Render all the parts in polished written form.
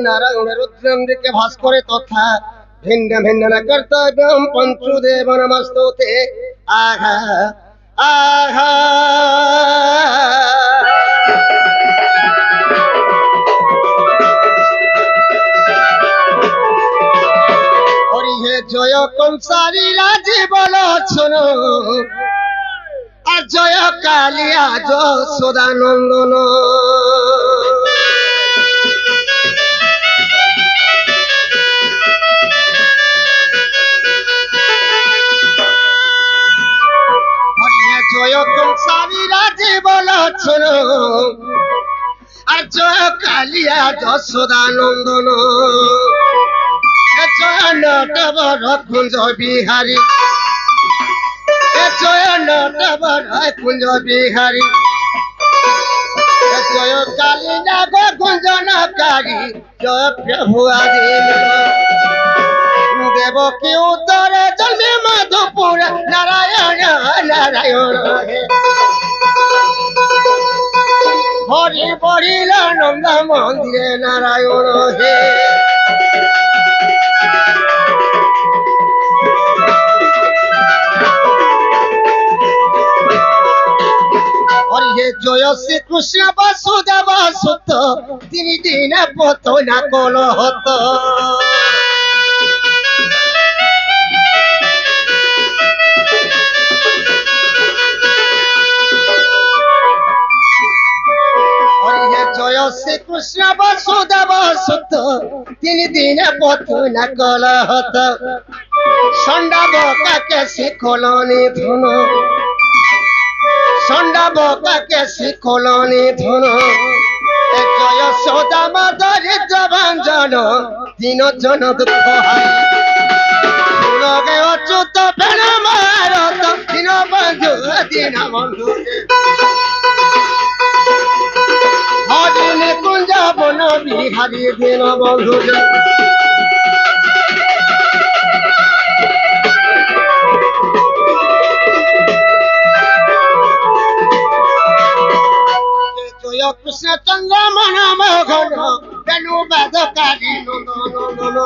नारायण रुद्रंद्र भास्कर तथा भिन्न भिन्न कर्तव्यम पंचुदेव नमस्तुते आहा आहा और ये जय कंसारी राजी बोलो सुनो और जय कालिया जो सदानंदन जय कंसारी राजी बोलो सुनो और जय कालिया যশোদানন্দন जय नटवर कुंज बिहारी जय नटवर कुंज बिहारी जय काली नाग गुंजनकारी जय प्रभु आदि देवकी उत्तर जन्मे मधुपुर नारायण नारायण हरि बड़िल नंद मंदिर नारायण हे और ये जय श्री कृष्ण वसुदेव सुत तीन दिन पतो ना कल हत जय श्री कृष्ण वसुदेव सुत तीन दिन पथु न कलहत संडा बका के शिखोलनी धुन संडा बका के शिखोलनी धुन जय सौदा माधुरी जन दिन जन दुख लगे अच्युत बेण मारत दिन बंधु दिन बंधु हरि कुंज बन बिहारी दिन बंधु जय कृष्ण चंद्र मन मोहन बेनु बादकारी नंदन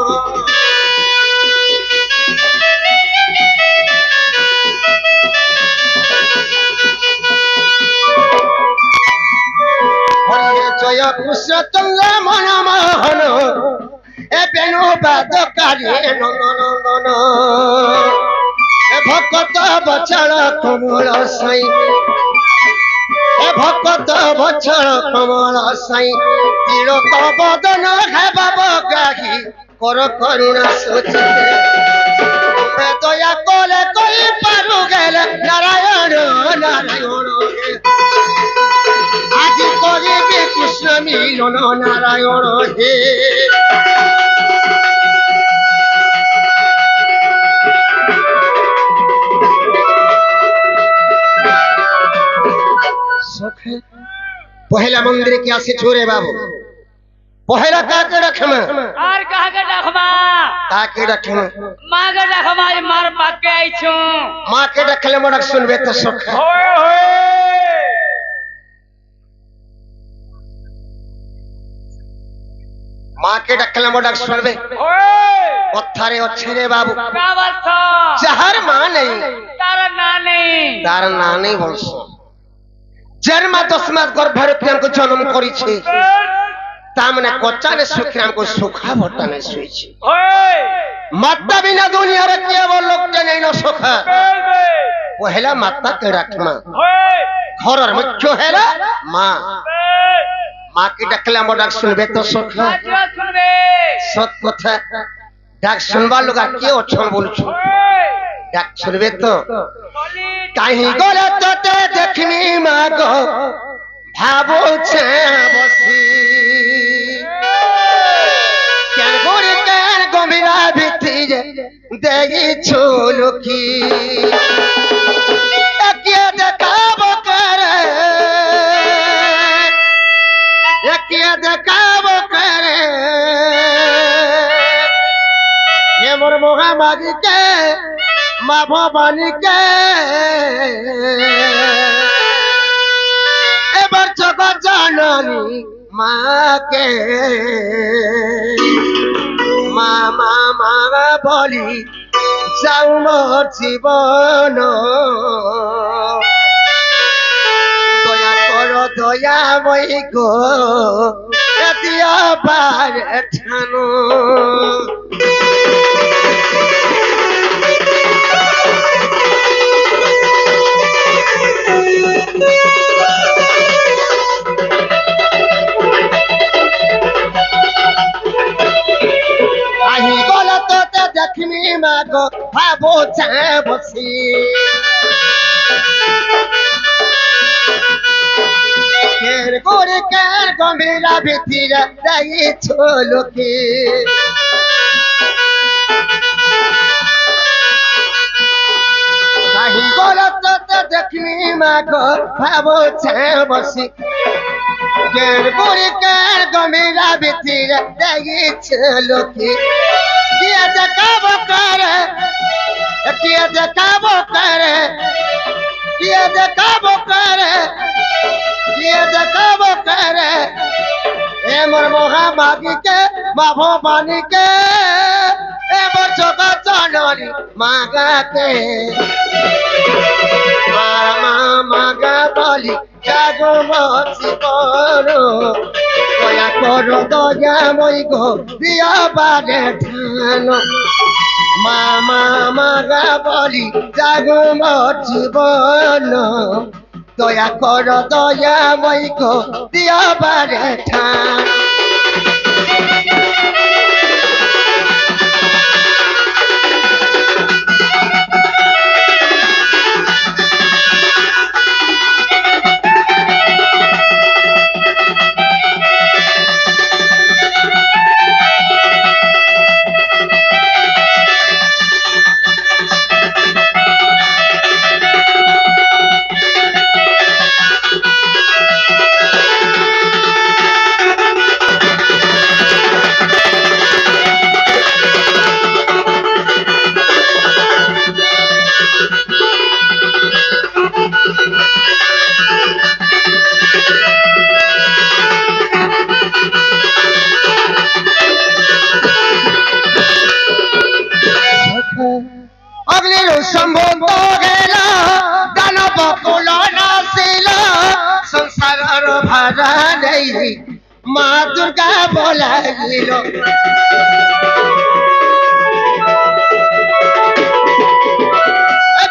जय कृष्ण चंद्र मन मोहन ए बेनु बादकारी नंदन भक्त बचल कमल साई भक्त बचल कमल साई तिलक बदन है बाबा गाही कर करुणा सोचिते दया कले कोई पारु गेले नारायण नारायण आज करिबे कृष्ण मिलन नारायण हे पहला मंदिर क्या से छोरे बाबू पहला काके रखम आर काके रखमा काके रखम मां के रखमा मार पाके आई छु मां के रखले मडक सुनबे त सुख होय होय मां के रखले मडक सुनबे होय पत्थरे अच्छे रे बाबू का बात था जहर मां नहीं तार ना नहीं बोलस जन्म 10 मास गर्भरूपियां को जन्म करी छे तामने कोचा ने सुखराम को सुखा भट्टा ने सुई छे ओए माता बिना दुनिया रे के वो लोग के नहीं न सुखा पहला माता के रखमा ओए घरर मुख्य हेला मां मां की डकला मोडक सुनबे तो सुख आज सुनबे सत कथा डाक सुनबा लोगा के ओछन बोल छु डाक सुनबे तो कहीं गले तोते देखनी मां को भाबो छे बसी केन गोर केन गंभीरा भिती जे देगी छोलुकी एकिया देखाब करे एकिया देखाब करे ये मोर मोहा मागी के माँ भवानी के एबार जगत जाननी মাকে মা মা মা বলি যাও মোর জীবন দয়া করো দয়াময়ী গো দিয়া পারে ঠানো আহি গলা তোতে দেখমি মা গো ভাবো চায় বসি কের গোরে কের গমেরা ভিতিরা দাইছ লোকে আহি গলা তোতে দেখমি মা গো ভাবো চায় বসি কের গোরে কের গমেরা ভিতিরা দাইছ লোকে কিয়া দেখাবো করে কিয়া দেখাবো করে কিয়া দেখাবো করে কিয়া দেখাবো করে এ মোর মহা মাগিকে মা ভবানীকে এ মোর জগৎ জননী মাগাকে মা মা মাগা বলি জাগো মোর জীবন দয়া করো দয়াময়ী গো দিয়া বারে ঠান মা মা মাগা বলি জাগো মোর জীবন দয়া করো দয়াময়ী গো দিয়া বারে ঠান অগ্নির সম্বন্ধ গেল দানব কুল নাসিল সংসারের ভাড়া নেই মা দুর্গা বলাইল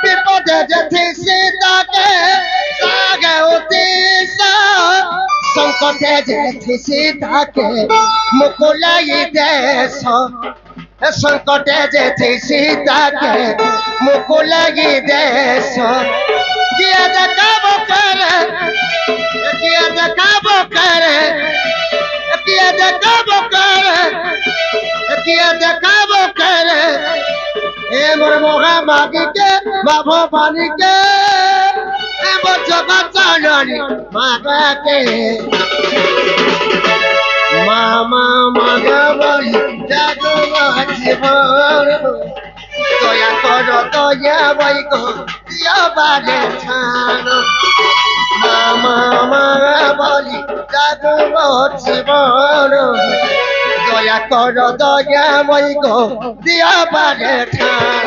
বিপদে যেতে সীতাকে সাগে অতিশ সংকটে যেতে সীতাকে মুকুলাই দেশ সংকটে যেতে সীতাকে মুকুলাই দেশ কিয়া দেখাবো করে কিয়া দেখাবো করে কিয়া দেখাবো করে কিয়া দেখাবো করে এ মোর মহা মাগিকে মা ভবানীকে এ মোর জগৎ জননী মাগাকে মা মা মাগা বলি জাগো মোর জীবন দয়া করো দয়াময়ী গো দিয়া বারে ঠান মা মা মাগা বলি জাগো মোর জীবন দয়া করো দয়াময়ী গো দিয়া বারে ঠান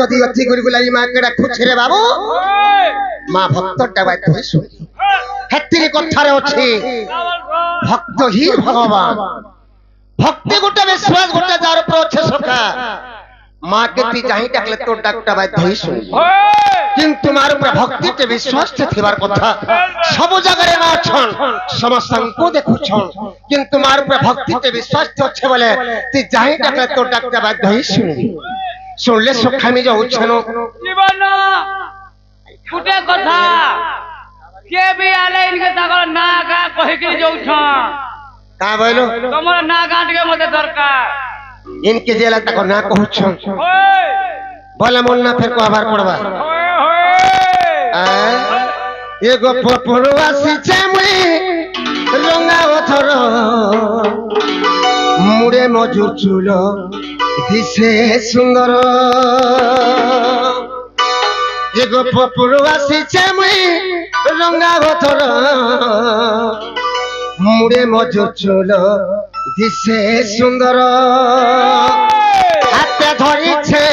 যদি অতি গুলগুলাই মাকে ডাকুছে রে বাবু মা ভক্তটা বাধ্য হয়ে শুনি হেতির কথারে ଅଛି ভক্ত হি ভগবান ভক্তি গোটে বিশ্বাস গোটে যার উপর আছে সখা মা কে তুই যাই ডাকলে তোর ডাকটা বাধ্য হয়ে শুনি কিন্তু মার উপরে ভক্তিতে বিশ্বাসটা থিবার কথা সব জায়গায় না আছন সমস্তଙ୍କୁ দেখুছন কিন্তু মার উপরে ভক্তিতে বিশ্বাসটা আছে বলে তুই যাই ডাকলে তোর ডাকটা বাধ্য হয়ে শুনি শুনলে সখামি যাউছন জীবন গোটে কথা কে भी आले इनके ताकर ना गा कहि के जाउछ का बोलो तमर ना गांठ के मते दरकार इनके जेला तक ना कहूछन ओए बोला मोल ना फिर को आभार पड़वा ओए एगो पपरुआ सिचे मुई रंगा ओथर मुड़े मजूर चुलो दिसे सुंदर एगो पपरुआ सिचे मुई रंगा ओथर मुड़े मजूर चुलो दिसे सुंदर हाथे धरिछे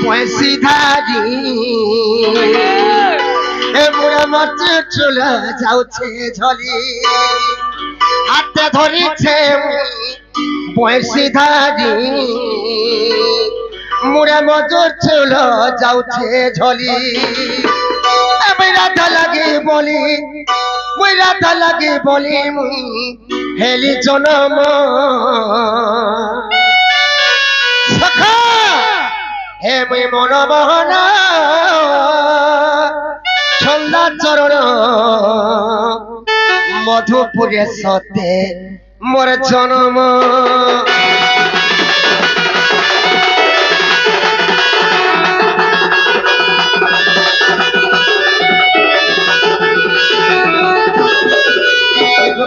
बयसी धारी ए मुड़े मजूर चुलो जाउछे झली हाथे धरिछे बयसी धारी मुड़े मजूर चुलो जाउछे झली राधा लगे बोली मुई राधा लगे बोली मुई हेली जनम सखा हे मुई मन मोहन छंदा चरण मधुपुरे सते मोर जन्म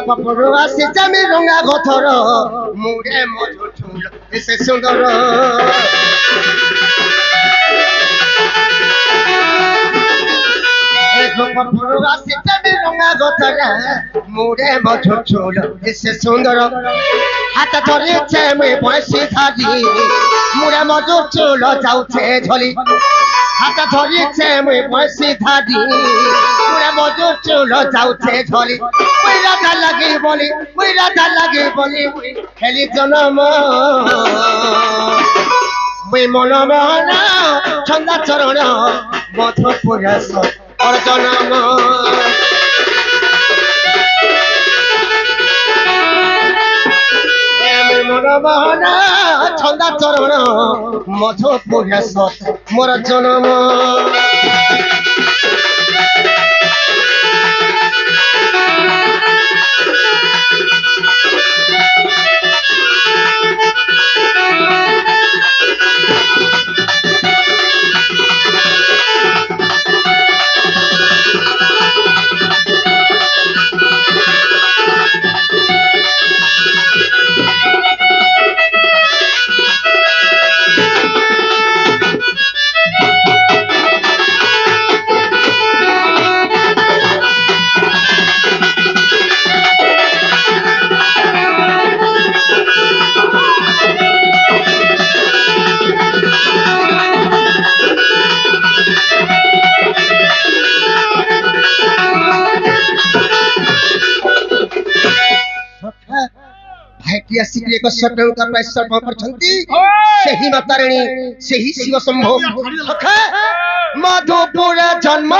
पपरुआ से जमी रंगा गोथर मुड़े मधुर चुलो ऐसे सुंदर पपरुआ से जमी रंगा गोथर मुड़े मधुर चुलो ऐसे सुंदर हाथ धरिछे मुई बयसी धारी मुड़े मधुर चुलो जाउछे झली हाथ धरिछे मुई बयसी धारी मुड़े मधुर चुलो जाउछे झली मुई राधा लगी बोली मुई राधा लगी बोली मुई हेली जनम मुई मन मोहन छंदा चरण मधुपुर और जनम मन मोहन छंदा चरण मधुपुर मोर जनम मातारिणी से ही शिव शंभो मधुपुर जन्म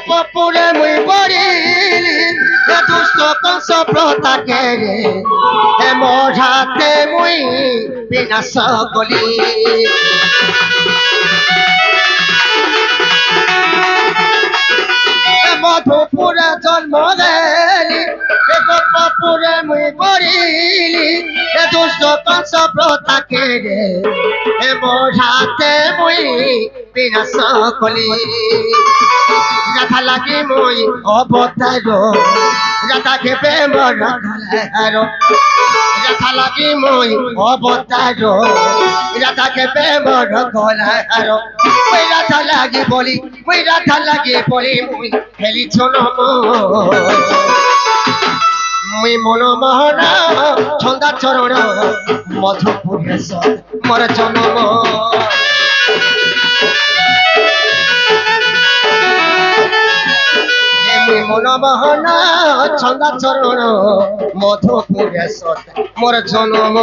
पपुरे मुई पड़िली दुष्ट कंस प्रता के मोढ़ाते मुई विनाश गली मधुपुर जन्म पपुरे मुई पड़िली दुष्ट कंस प्रता के मोढ़ाते मुई विनाश कली राधा लगी मुई अवतार राधा के प्रेम रखलार राधा लगी मुई अवतार राधा के प्रेम रखलार मुई राधा लगी बोली मुई राधा लगी बोली मुई हेली जनम मुई मन मोहन छंदा चरण मधुपुर मोर जन्म मनमोहन छंदा चरण मधुपुरेश मोर जन्म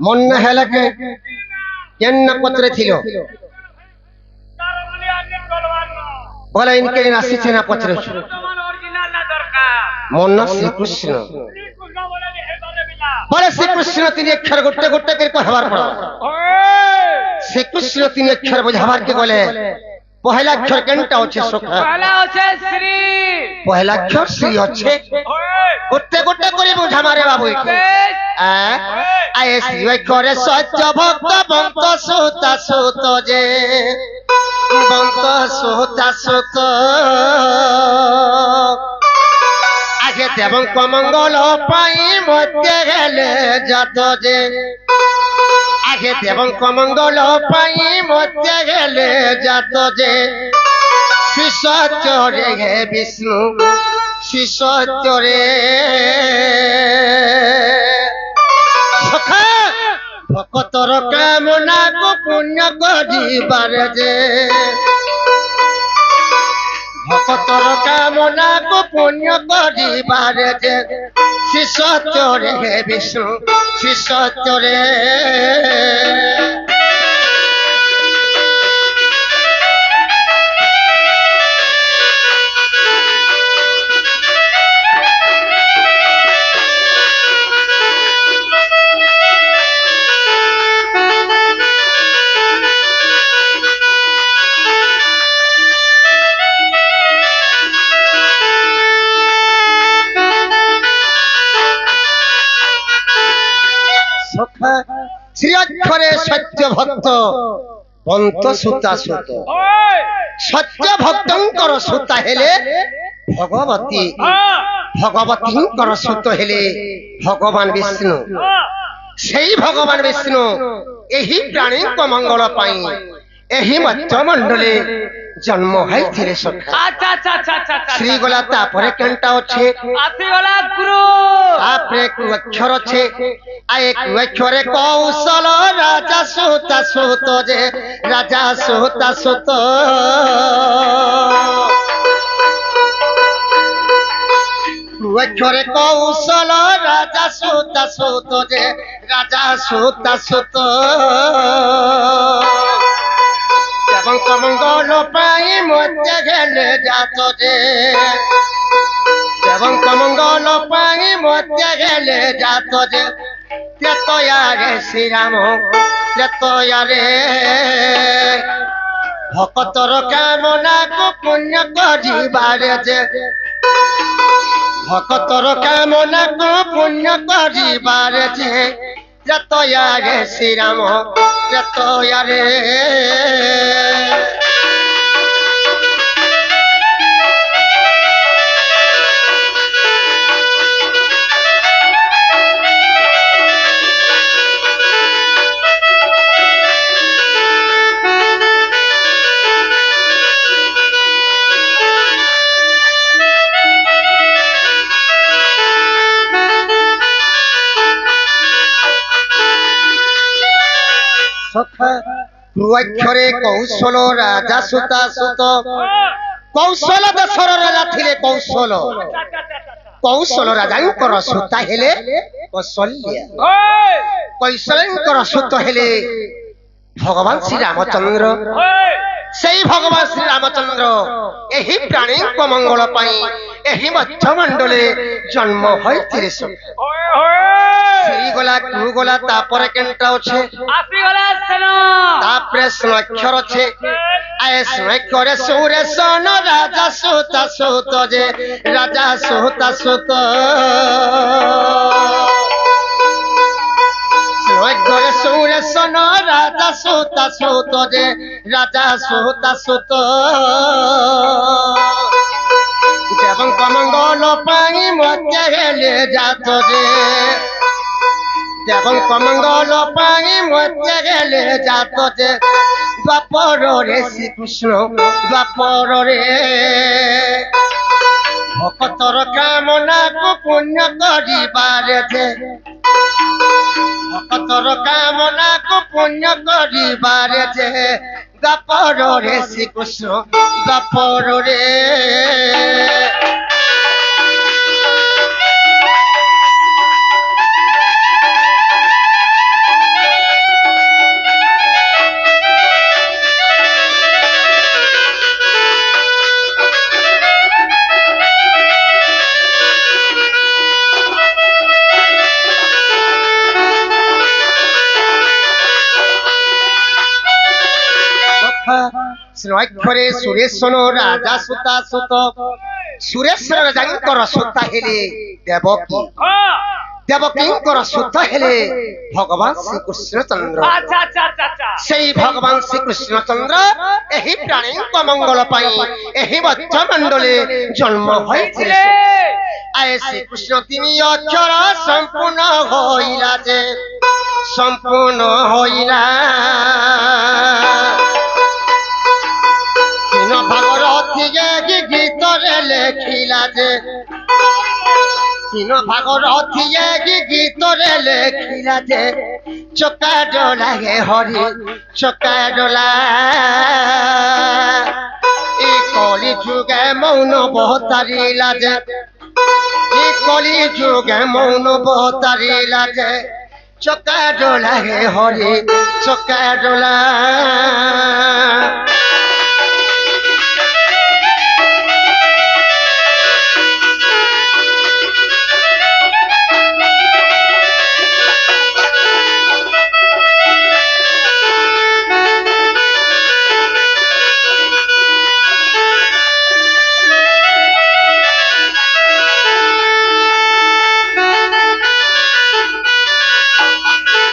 मन हेला के केन पत्र थिलो बोले इनके नासी छेना पत्र मन श्री कृष्ण बोले श्री कृष्ण तीन अक्षर गोटे गोटे कर कहबार पड़ो श्री कृष्ण तीन अक्षर बुझाबार के बोले पहला अक्षर केनटा होचे सुखा पहला अक्षर श्री होचे गोटे गोटे करे बुझा मारे बाबू आए श्री अक्षरे सत्य भक्त बंत सुता सुत जे बंत सुता सुत आगे देवंक मंगल पाई मध्य गेले जात जे आगे देवंक मंगल पाई मध्य गेले जात जे शिष्य हे विष्णु शिष्य रे सखा भक्तर कामना को पुण्य करिबार जे भक्तर कामना को पुण्य करिबार जे शिष्य रे हे विष्णु शिष्य रे श्री अक्षरे सत्य भक्त बंत सुता सुत सत्य भक्तंकर सुता हेले भगवती भगवतींकर सुत हेले भगवान विष्णु सेही भगवान विष्णु एही प्राणी को मंगल पाई एही मत्स्य मंडले जन्म है सखा श्री गला तापरे केनटा अच्छे आसी गला गुरु आपरे अक्षर अच्छे आ एक अक्षरे कौशल राजा सुता सुत जे राजा सुता सुत अक्षरे कौशल राजा सुता सुत जे राजा सुता सुत मंगल पाई मध्य गेले जात जे मंगल पाई मध्य गेले जात जे त्रेतया रे श्री राम त्रेतया रे भक्तर कामना को पुण्य करिबार जे भक्तर कामना को पुण्य करिबार जे त्रेतया रे श्री राम त्रेतया रे अक्षरे कौशल राजा सुता सुत कौशल देशर राजा थिले कौशल कौशल राजा सुता हेले कौशल्य कौशल सुत हेले भगवान श्री रामचंद्र सेई भगवान श्री रामचंद्र एही प्राणी को मंगल पाई एही मध्यमंडले जन्म होइथिले श्री गला कु गला तापर केनटा अछि आसी गला सेन तापरे स्नक्षर अछि आए स्नक्षरे सूर्य सन राजा सुत सुत जे राजा सुत सुत स्नक्षरे सूर्य सन राजा सुत सुत जे राजा सुत सुत देवं कमंगल पाई मध्य हेले जात जे देवं कमंगल पाई मध्य हेले जात जे द्वापर रे श्री कृष्ण द्वापर रे भक्तर कामना को पुण्य करिबारे जे भक्तर कामना को पुण्य करिबारे जे द्वापर रे श्री कृष्ण द्वापर रे स्नक्षरे सुरेशन राजा सुता सुत सुरेश्वर राजांकर सुता हेले देवकी देवकींकर सुत हेले भगवान श्री कृष्ण चंद्र अच्छा अच्छा अच्छा अच्छा सेई भगवान श्री कृष्ण चंद्र एही प्राणी को मंगल पाई एही मध्यमंडले जन्म होइथिले आए श्री कृष्ण तिनी अक्षर संपूर्ण होइला जे संपूर्ण होइला भागरथी गीत लेखिला जे तीन भागरथी गीत लेखिला जे चका डोला हे हरि चका डोला ए कली जुगे मौन बहतारिला जे ए कली जुगे मौन बहतारिला जे चका डोला हे हरि चका डोला